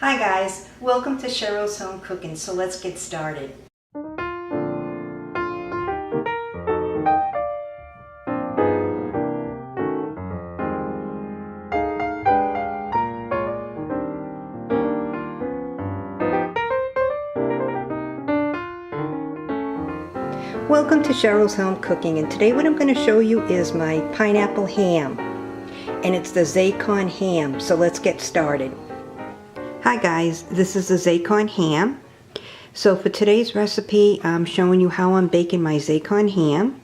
Hi guys, welcome to Cheryl's Home Cooking, so let's get started. Welcome to Cheryl's Home Cooking, and today what I'm going to show you is my pineapple ham, and it's the Zaycon ham, so let's get started. Hi guys, this is the Zaycon ham. So for today's recipe, I'm showing you how I'm baking my Zaycon ham.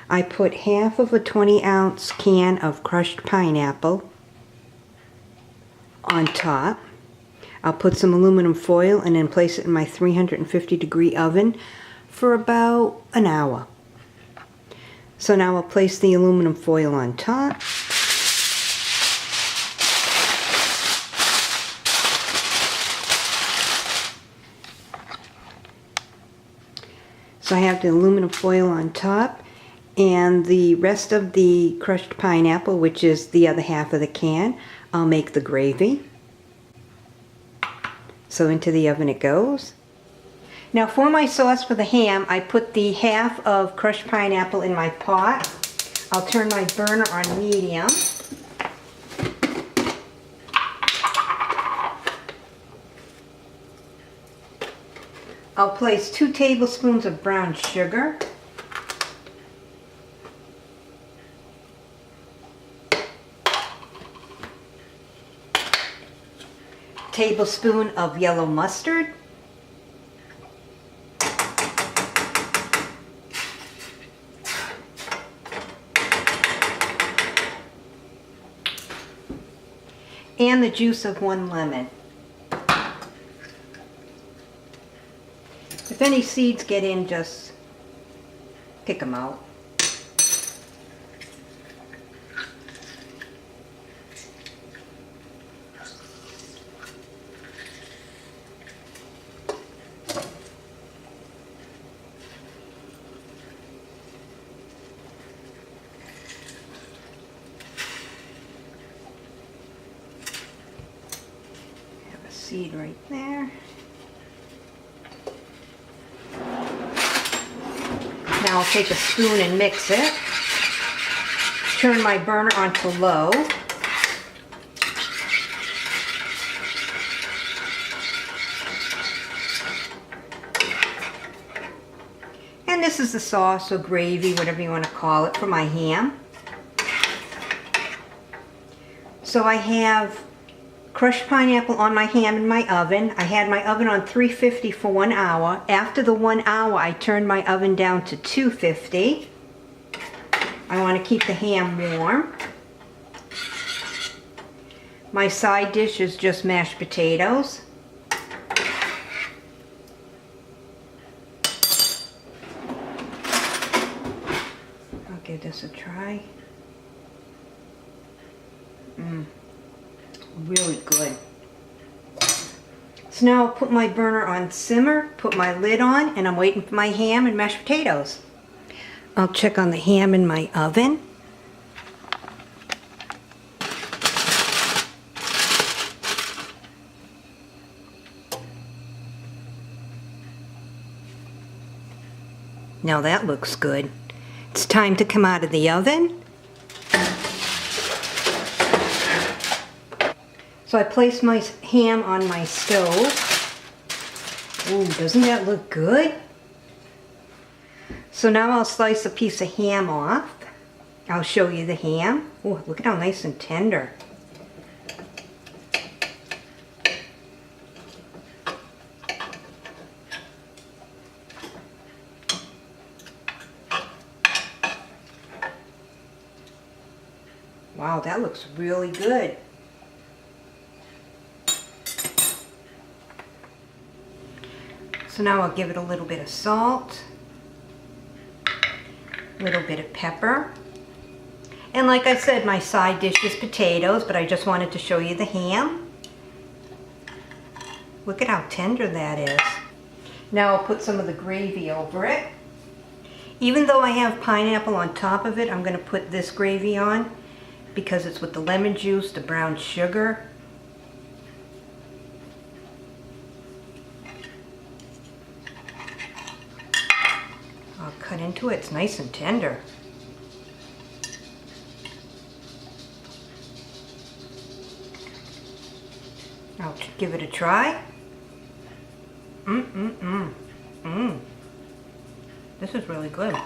I put half of a 20-ounce can of crushed pineapple on top. I'll put some aluminum foil and then place it in my 350-degree oven for about an hour. So now I'll place the aluminum foil on top. So I have the aluminum foil on top, and the rest of the crushed pineapple, which is the other half of the can, I'll make the gravy. So into the oven it goes. Now for my sauce for the ham, I put the half of crushed pineapple in my pot. I'll turn my burner on medium. I'll place 2 tablespoons of brown sugar. Tablespoon of yellow mustard. And the juice of 1 lemon. If any seeds get in, just pick them out. Have a seed right there. Now I'll take a spoon and mix it. Turn my burner onto low. And this is the sauce or gravy, whatever you want to call it, for my ham. So I have crushed pineapple on my ham in my oven. I had my oven on 350 for 1 hour. After the 1 hour, I turned my oven down to 250. I want to keep the ham warm. My side dish is just mashed potatoes. I'll give this a try. Really good. So now I'll put my burner on simmer, put my lid on, and I'm waiting for my ham and mashed potatoes. I'll check on the ham in my oven. Now that looks good. It's time to come out of the oven. So I placed my ham on my stove. Ooh, doesn't that look good? So now I'll slice a piece of ham off. I'll show you the ham. Ooh, look at how nice and tender. Wow, that looks really good. So now I'll give it a little bit of salt, a little bit of pepper. And like I said, my side dish is potatoes, but I just wanted to show you the ham. Look at how tender that is. Now I'll put some of the gravy over it. Even though I have pineapple on top of it, I'm going to put this gravy on because it's with the lemon juice, the brown sugar. into it. It's nice and tender. I'll give it a try. This is really good.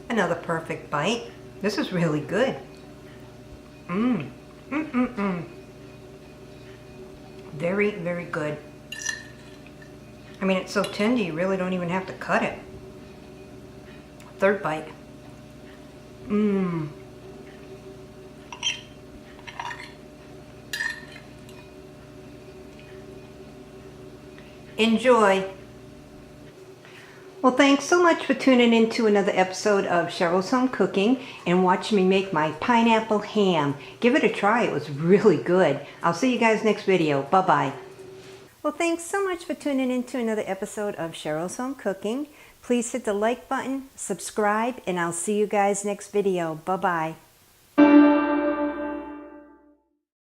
Another perfect bite. This is really good. Very, very good. I mean, it's so tender, you really don't even have to cut it. Third bite. Enjoy. Well, thanks so much for tuning in to another episode of Cheryl's Home Cooking and watching me make my pineapple ham. Give it a try. It was really good. I'll see you guys next video. Bye-bye. Well, thanks so much for tuning in to another episode of Cheryl's Home Cooking. Please hit the like button, subscribe, and I'll see you guys next video. Bye-bye.